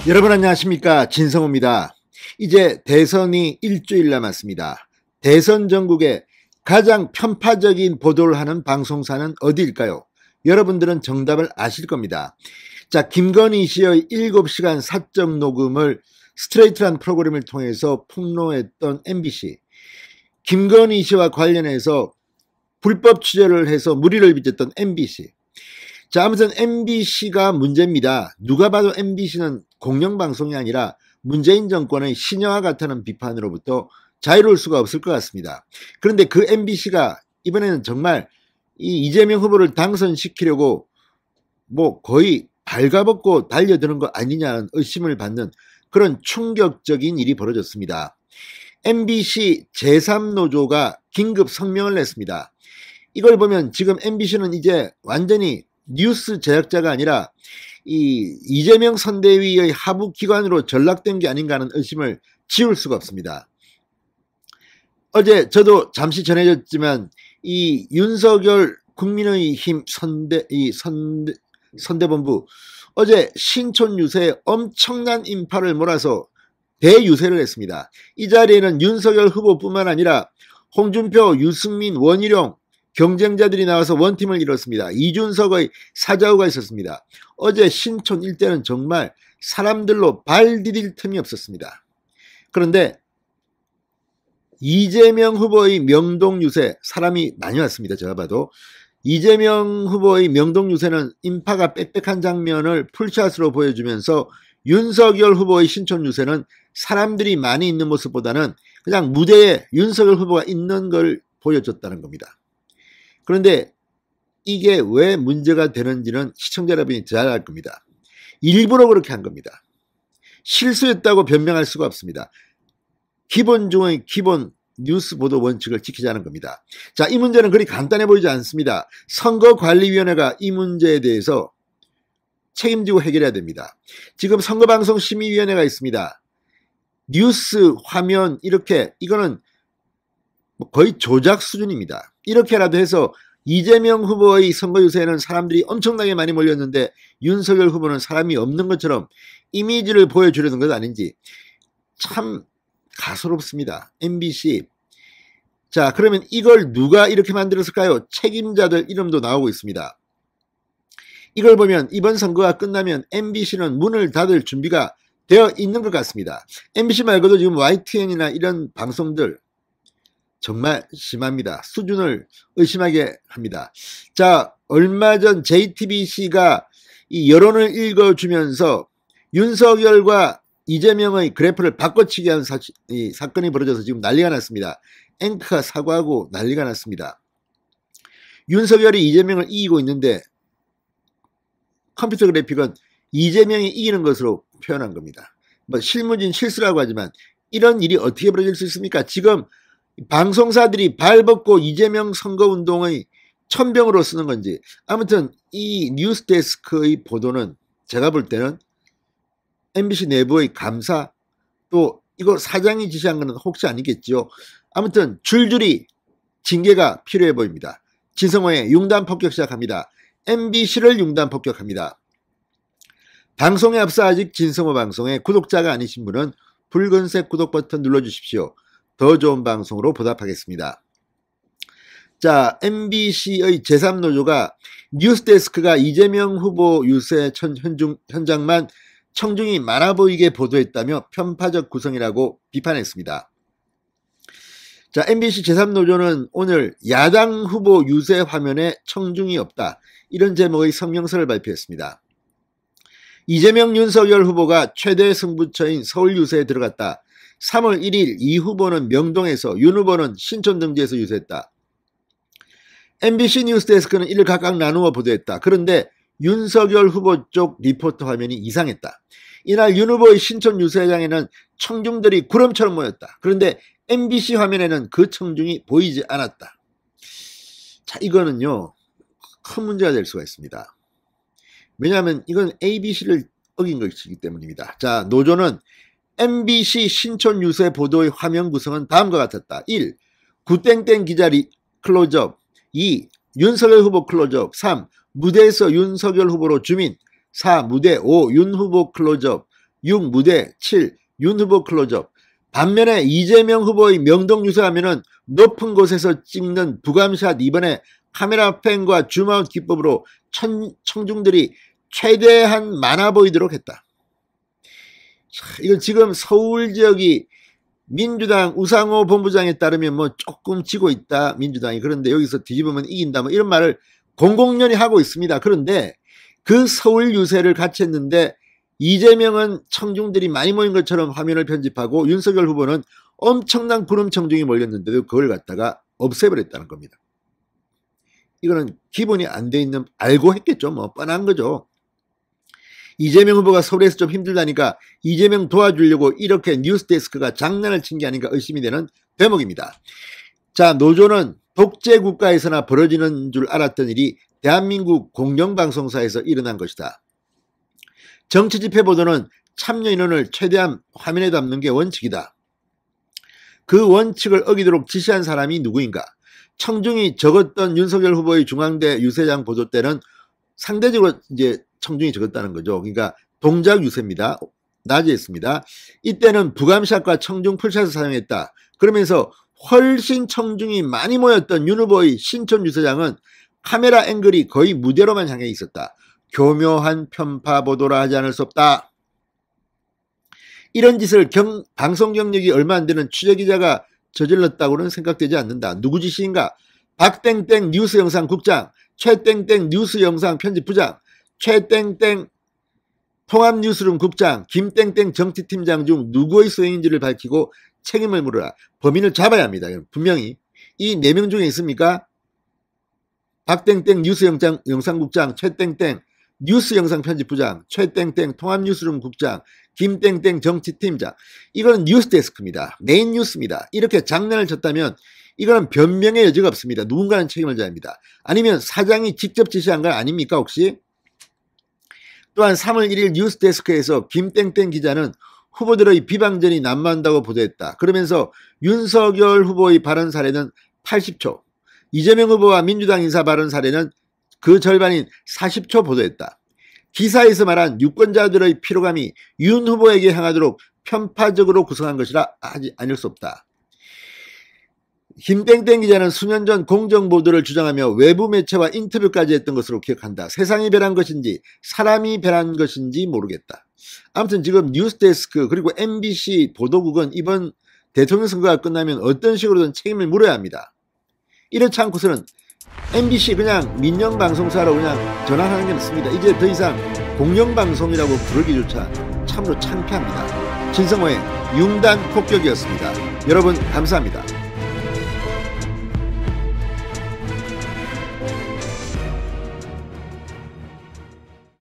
여러분 안녕하십니까, 진성호입니다. 이제 대선이 일주일 남았습니다. 대선 전국에 가장 편파적인 보도를 하는 방송사는 어디일까요? 여러분들은 정답을 아실 겁니다. 자, 김건희 씨의 7시간 사적 녹음을 스트레이트란 프로그램을 통해서 폭로했던 MBC, 김건희 씨와 관련해서 불법 취재를 해서 물의를 빚었던 MBC. 자, 아무튼 MBC가 문제입니다. 누가 봐도 MBC는 공영방송이 아니라 문재인 정권의 신여와 같다는 비판으로부터 자유로울 수가 없을 것 같습니다. 그런데 그 MBC가 이번에는 정말 이 이재명 후보를 당선시키려고 거의 발가벗고 달려드는 거 아니냐는 의심을 받는 그런 충격적인 일이 벌어졌습니다. MBC 제3노조가 긴급 성명을 냈습니다. 이걸 보면 지금 MBC는 이제 완전히 뉴스 제작자가 아니라 이 이재명 선대위의 하부 기관으로 전락된 게 아닌가 하는 의심을 지울 수가 없습니다. 어제 저도 잠시 전해졌지만 이 윤석열 국민의힘 선대본부 어제 신촌 유세에 엄청난 인파를 몰아서 대유세를 했습니다. 이 자리에는 윤석열 후보뿐만 아니라 홍준표, 유승민, 원희룡 경쟁자들이 나와서 원팀을 이뤘습니다. 이준석의 사자후가 있었습니다. 어제 신촌 일대는 정말 사람들로 발 디딜 틈이 없었습니다. 그런데 이재명 후보의 명동 유세, 사람이 많이 왔습니다. 제가 봐도. 이재명 후보의 명동 유세는 인파가 빽빽한 장면을 풀샷으로 보여주면서 윤석열 후보의 신촌 유세는 사람들이 많이 있는 모습보다는 그냥 무대에 윤석열 후보가 있는 걸 보여줬다는 겁니다. 그런데 이게 왜 문제가 되는지는 시청자 여러분이 잘 알 겁니다. 일부러 그렇게 한 겁니다. 실수했다고 변명할 수가 없습니다. 기본 중의 기본 뉴스 보도 원칙을 지키자는 겁니다. 자, 이 문제는 그리 간단해 보이지 않습니다. 선거관리위원회가 이 문제에 대해서 책임지고 해결해야 됩니다. 지금 선거방송심의위원회가 있습니다. 뉴스 화면 이거는 거의 조작 수준입니다. 이렇게라도 해서 이재명 후보의 선거 유세에는 사람들이 엄청나게 많이 몰렸는데 윤석열 후보는 사람이 없는 것처럼 이미지를 보여주려는 것 아닌지 참 가소롭습니다. MBC. 자, 그러면 이걸 누가 이렇게 만들었을까요? 책임자들 이름도 나오고 있습니다. 이걸 보면 이번 선거가 끝나면 MBC는 문을 닫을 준비가 되어 있는 것 같습니다. MBC 말고도 지금 YTN이나 이런 방송들 정말 심합니다. 수준을 의심하게 합니다. 자, 얼마 전 JTBC가 이 여론을 읽어주면서 윤석열과 이재명의 그래프를 바꿔치기 한 사건이 벌어져서 지금 난리가 났습니다. 앵커가 사과하고 난리가 났습니다. 윤석열이 이재명을 이기고 있는데 컴퓨터 그래픽은 이재명이 이기는 것으로 표현한 겁니다. 실무진 실수라고 하지만 이런 일이 어떻게 벌어질 수 있습니까? 지금 방송사들이 발벗고 이재명 선거운동의 천병으로 쓰는 건지, 아무튼 이 뉴스데스크의 보도는 제가 볼 때는 MBC 내부의 감사, 또 이거 사장이 지시한 것은 혹시 아니겠죠. 아무튼 줄줄이 징계가 필요해 보입니다. 진성호의 융단 폭격 시작합니다. MBC를 융단 폭격합니다. 방송에 앞서 아직 진성호 방송에 구독자가 아니신 분은 붉은색 구독 버튼 눌러주십시오. 더 좋은 방송으로 보답하겠습니다. 자, MBC의 제3노조가 뉴스데스크가 이재명 후보 유세 현장만 청중이 많아 보이게 보도했다며 편파적 구성이라고 비판했습니다. 자, MBC 제3노조는 오늘 야당 후보 유세 화면에 청중이 없다, 이런 제목의 성명서를 발표했습니다. 이재명 윤석열 후보가 최대 승부처인 서울 유세에 들어갔다. 3월 1일 이 후보는 명동에서, 윤 후보는 신촌 등지에서 유세했다. MBC 뉴스데스크는 이를 각각 나누어 보도했다. 그런데 윤석열 후보 쪽 리포터 화면이 이상했다. 이날 윤 후보의 신촌 유세장에는 청중들이 구름처럼 모였다. 그런데 MBC 화면에는 그 청중이 보이지 않았다. 자, 이거는요, 큰 문제가 될 수가 있습니다. 왜냐하면 이건 ABC를 어긴 것이기 때문입니다. 자, 노조는 MBC 신촌 유세 보도의 화면 구성은 다음과 같았다. 1. 구땡땡 기자 클로즈업. 2. 윤석열 후보 클로즈업. 3. 무대에서 윤석열 후보로 주민. 4. 무대. 5. 윤 후보 클로즈업. 6. 무대 7. 윤 후보 클로즈업. 반면에 이재명 후보의 명동 유세하면은 높은 곳에서 찍는 부감샷, 이번에 카메라 펜과 줌아웃 기법으로 청중들이 최대한 많아 보이도록 했다. 이건 지금 서울 지역이 민주당 우상호 본부장에 따르면 뭐 조금 지고 있다, 민주당이. 그런데 여기서 뒤집으면 이긴다, 뭐 이런 말을 공공연히 하고 있습니다. 그런데 그 서울 유세를 같이 했는데 이재명은 청중들이 많이 모인 것처럼 화면을 편집하고 윤석열 후보는 엄청난 구름 청중이 몰렸는데도 그걸 갖다가 없애버렸다는 겁니다. 이거는 기본이 안 돼 있는, 알고 했겠죠. 뭐 뻔한 거죠. 이재명 후보가 서울에서 좀 힘들다니까 이재명 도와주려고 이렇게 뉴스데스크가 장난을 친 게 아닌가 의심이 되는 대목입니다. 자, 노조는 독재 국가에서나 벌어지는 줄 알았던 일이 대한민국 공영방송사에서 일어난 것이다. 정치 집회 보도는 참여 인원을 최대한 화면에 담는 게 원칙이다. 그 원칙을 어기도록 지시한 사람이 누구인가? 청중이 적었던 윤석열 후보의 중앙대 유세장 보도 때는 상대적으로 이제 청중이 적었다는 거죠. 그러니까 동작 유세입니다. 낮에 했습니다. 이때는 부감샷과 청중 풀샷을 사용했다. 그러면서 훨씬 청중이 많이 모였던 윤 후보의 신촌 유세장은 카메라 앵글이 거의 무대로만 향해 있었다. 교묘한 편파 보도라 하지 않을 수 없다. 이런 짓을 방송 경력이 얼마 안 되는 취재기자가 저질렀다고는 생각되지 않는다. 누구 짓인가? 박땡땡 뉴스 영상 국장, 최땡땡 뉴스 영상 편집부장, 최땡땡 통합 뉴스룸 국장, 김땡땡 정치팀장 중 누구의 소행인지를 밝히고 책임을 물어라. 범인을 잡아야 합니다. 분명히. 이 4명 중에 있습니까? 박땡땡 뉴스 영상국장, 최땡땡 뉴스 영상 편집부장, 최땡땡 통합뉴스룸 국장, 김땡땡 정치팀장. 이거는 뉴스데스크입니다. 메인 뉴스입니다. 이렇게 장난을 쳤다면 이거는 변명의 여지가 없습니다. 누군가는 책임을 져야 합니다. 아니면 사장이 직접 지시한 건 아닙니까 혹시? 또한 3월 1일 뉴스데스크에서 김땡땡 기자는 후보들의 비방전이 난무한다고 보도했다. 그러면서 윤석열 후보의 발언 사례는 80초, 이재명 후보와 민주당 인사 발언 사례는 그 절반인 40초 보도했다. 기사에서 말한 유권자들의 피로감이 윤 후보에게 향하도록 편파적으로 구성한 것이라 아닐 수 없다. 김땡땡 기자는 수년 전 공정보도를 주장하며 외부 매체와 인터뷰까지 했던 것으로 기억한다. 세상이 변한 것인지 사람이 변한 것인지 모르겠다. 아무튼 지금 뉴스데스크 그리고 MBC 보도국은 이번 대통령 선거가 끝나면 어떤 식으로든 책임을 물어야 합니다. 이렇지 않고서는 MBC 그냥 민영방송사로 그냥 전환하는 게 맞습니다. 이제 더 이상 공영방송이라고 부르기조차 참으로 창피합니다. 진성호의 융단 폭격이었습니다. 여러분 감사합니다.